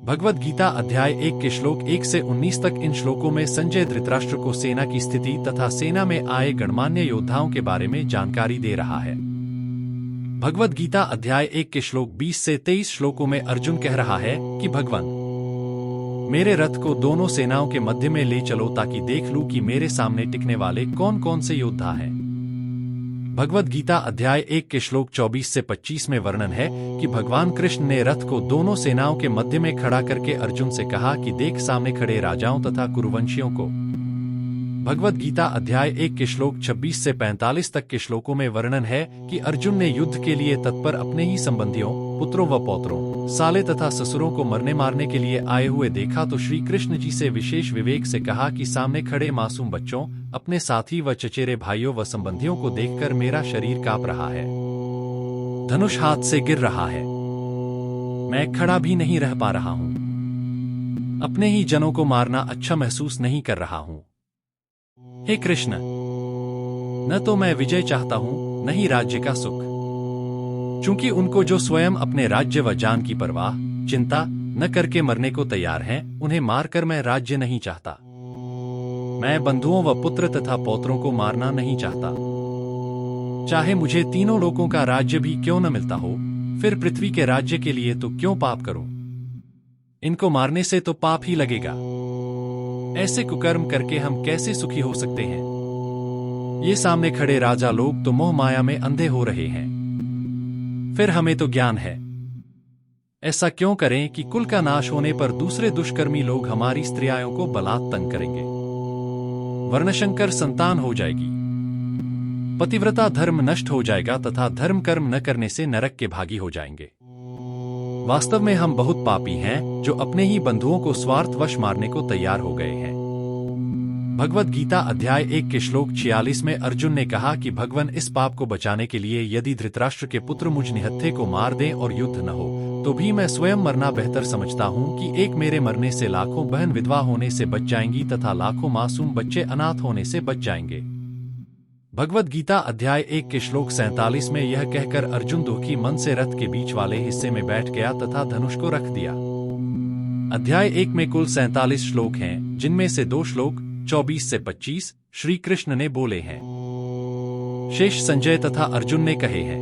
भगवद गीता अध्याय 1 के श्लोक 1 से 19 तक। इन श्लोकों में संजय धृतराष्ट्र को सेना की स्थिति तथा सेना में आए गणमान्य योद्धाओं के बारे में जानकारी दे रहा है। भगवद गीता अध्याय 1 के श्लोक 20 से 23 श्लोकों में अर्जुन कह रहा है कि भगवान, मेरे रथ को दोनों सेनाओं के मध्य में ले चलो ताकि देख लूं कि मेरे सामने टिकने वाले कौन कौन से योद्धा हैं। भगवद गीता अध्याय 1 के श्लोक 24 से 25 में वर्णन है कि भगवान कृष्ण ने रथ को दोनों सेनाओं के मध्य में खड़ा करके अर्जुन से कहा कि देख सामने खड़े राजाओं तथा कुरुवंशियों को। भगवद गीता अध्याय 1 के श्लोक 26 से 45 तक के श्लोकों में वर्णन है कि अर्जुन ने युद्ध के लिए तत्पर अपने ही संबंधियों, पुत्रों व पौत्रों, साले तथा ससुरों को मरने मारने के लिए आए हुए देखा तो श्री कृष्ण जी से विशेष विवेक से कहा कि सामने खड़े मासूम बच्चों, अपने साथी व चचेरे भाइयों व संबंधियों को देखकर मेरा शरीर कांप रहा है, धनुष हाथ से गिर रहा है, मैं खड़ा भी नहीं रह पा रहा हूं, अपने ही जनों को मारना अच्छा महसूस नहीं कर रहा हूं। हे कृष्ण, न तो मैं विजय चाहता हूं, न ही राज्य का सुख, चूंकि उनको जो स्वयं अपने राज्य व जान की परवाह, चिंता न करके मरने को तैयार हैं, उन्हें मारकर मैं राज्य नहीं चाहता। मैं बंधुओं व पुत्र तथा पौत्रों को मारना नहीं चाहता। चाहे मुझे तीनों लोकों का राज्य भी क्यों न मिलता हो, फिर पृथ्वी के राज्य के लिए तो क्यों पाप करूं? इनको मारने से तो पाप ही लगेगा। ऐसे कुकर्म करके हम कैसे सुखी हो सकते हैं? ये सामने खड़े राजा लोग तो मोह माया में अंधे हो रहे हैं, फिर हमें तो ज्ञान है। ऐसा क्यों करें कि कुल का नाश होने पर दूसरे दुष्कर्मी लोग हमारी स्त्रियों को बलात् तंग करेंगे, वर्णशंकर संतान हो जाएगी, पतिव्रता धर्म नष्ट हो जाएगा तथा धर्म कर्म न करने से नरक के भागी हो जाएंगे। वास्तव में हम बहुत पापी हैं जो अपने ही बंधुओं को स्वार्थवश मारने को तैयार हो गए हैं। भगवद गीता अध्याय 1 के श्लोक 46 में अर्जुन ने कहा कि भगवान, इस पाप को बचाने के लिए यदि धृतराष्ट्र के पुत्र मुझ निहत्थे को मार दें और युद्ध न हो तो भी मैं स्वयं मरना बेहतर समझता हूं कि एक मेरे मरने से लाखों बहन विधवा होने से बच जाएंगी तथा लाखों मासूम बच्चे अनाथ होने से बच जाएंगे। भगवद गीता अध्याय 1 के श्लोक 47 में यह कहकर अर्जुन दुखी मन से रथ के बीच वाले हिस्से में बैठ गया तथा धनुष को रख दिया। अध्याय 1 में कुल 47 श्लोक हैं, जिनमें से 2 श्लोक 24 से 25 श्री कृष्ण ने बोले हैं, शेष संजय तथा अर्जुन ने कहे हैं।